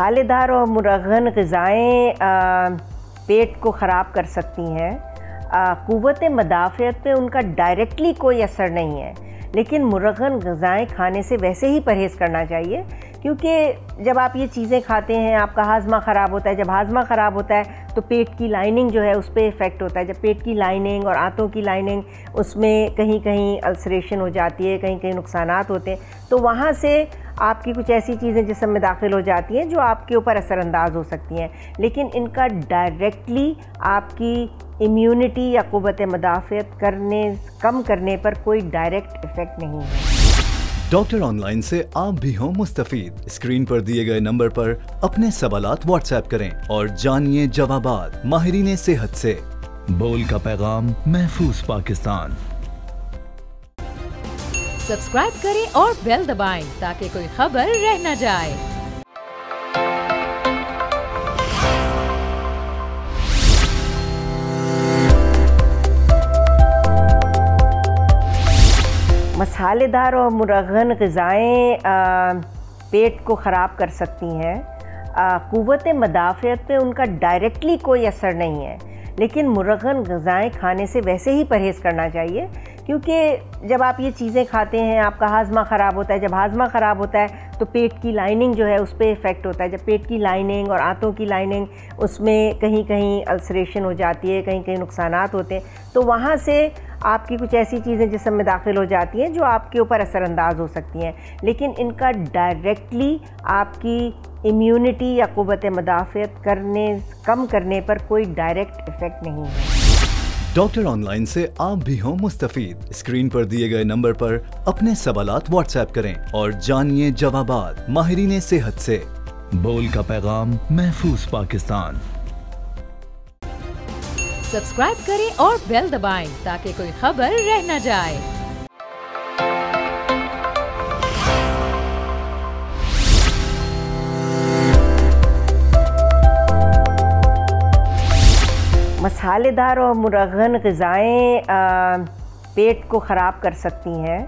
मसालेदार और मुरगन ग़िज़ाएँ पेट को ख़राब कर सकती हैं। क़ुव्वत मदाफ़ियत पे उनका डायरेक्टली कोई असर नहीं है, लेकिन मुरगन ग़िज़ाएँ खाने से वैसे ही परहेज़ करना चाहिए, क्योंकि जब आप ये चीज़ें खाते हैं आपका हाज़मा ख़राब होता है। जब हाज़मा ख़राब होता है तो पेट की लाइनिंग जो है उस पर इफ़ेक्ट होता है। जब पेट की लाइनिंग और आंतों की लाइनिंग उसमें कहीं कहीं अल्सरेशन हो जाती है, कहीं कहीं नुकसानात होते हैं, तो वहाँ से आपकी कुछ ऐसी चीज़ें जिस्म में दाखिल हो जाती हैं जो आपके ऊपर असरअंदाज हो सकती हैं, लेकिन इनका डायरेक्टली आपकी इम्यूनिटी या क़ुव्वत मदाफ़ियत कम करने पर कोई डायरेक्ट इफ़ेक्ट नहीं है। डॉक्टर ऑनलाइन से आप भी हों मुस्तफीद। स्क्रीन पर दिए गए नंबर पर अपने सवालात व्हाट्सएप करें और जानिए जवाबात माहिरीन सेहत से। बोल का पैगाम, महफूज पाकिस्तान। सब्सक्राइब करें और बेल दबाएं ताकि कोई खबर रह न जाए। मसालेदार और मुरगन ग़िज़ाएँ पेट को ख़राब कर सकती हैं। क़ुव्वत मदाफ़ियत पे उनका डायरेक्टली कोई असर नहीं है, लेकिन मुरगन ग़िज़ाएँ खाने से वैसे ही परहेज़ करना चाहिए, क्योंकि जब आप ये चीज़ें खाते हैं आपका हाज़मा ख़राब होता है। जब हाज़मा ख़राब होता है तो पेट की लाइनिंग जो है उस पर इफ़ेक्ट होता है। जब पेट की लाइनिंग और आंतों की लाइनिंग उसमें कहीं कहीं अल्सरेशन हो जाती है, कहीं कहीं नुकसानात होते हैं, तो वहाँ से आपकी कुछ ऐसी चीज़ें जिस्म में दाखिल हो जाती हैं जो आपके ऊपर असरअंदाज हो सकती हैं, लेकिन इनका डायरेक्टली आपकी इम्यूनिटी या क़ुव्वत मदाफ़ियत कम करने पर कोई डायरेक्ट इफ़ेक्ट नहीं है। डॉक्टर ऑनलाइन से आप भी हों मुस्तफीद। स्क्रीन पर दिए गए नंबर पर अपने सवालात व्हाट्सएप करें और जानिए जवाबात माहिरीन सेहत से। बोल का पैगाम, महफूज पाकिस्तान। सब्सक्राइब करें और बेल दबाएं ताकि कोई खबर रह न जाए। मसालेदार और मुरगन ग़िज़ाएँ पेट को ख़राब कर सकती हैं।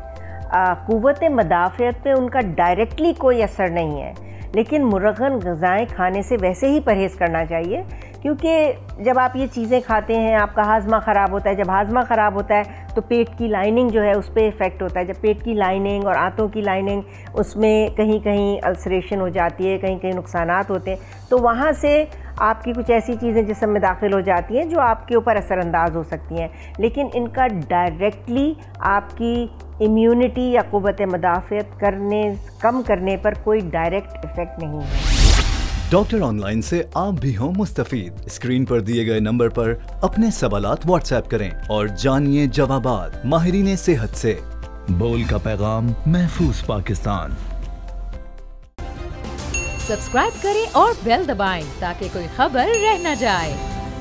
क़ुव्वत मदाफ़ियत पे उनका डायरेक्टली कोई असर नहीं है, लेकिन मुरगन ग़िज़ाएँ खाने से वैसे ही परहेज़ करना चाहिए, क्योंकि जब आप ये चीज़ें खाते हैं आपका हाज़मा ख़राब होता है। जब हाज़मा ख़राब होता है तो पेट की लाइनिंग जो है उस पर इफ़ेक्ट होता है। जब पेट की लाइनिंग और आंतों की लाइनिंग उसमें कहीं कहीं अल्सरेशन हो जाती है, कहीं कहीं नुकसानात होते हैं, तो वहाँ से आपकी कुछ ऐसी चीज़ें जिस्म में दाखिल हो जाती हैं जो आपके ऊपर असरअंदाज हो सकती हैं, लेकिन इनका डायरेक्टली आपकी इम्यूनिटी या क़ुव्वत मदाफ़ियत कम करने पर कोई डायरेक्ट इफ़ेक्ट नहीं है। डॉक्टर ऑनलाइन से आप भी हों मुस्तफीद। स्क्रीन पर दिए गए नंबर पर अपने सवालात व्हाट्सएप करें और जानिए जवाबात माहिरीन सेहत से। बोल का पैगाम, महफूज पाकिस्तान। सब्सक्राइब करें और बेल दबाएं ताकि कोई खबर रह न जाए।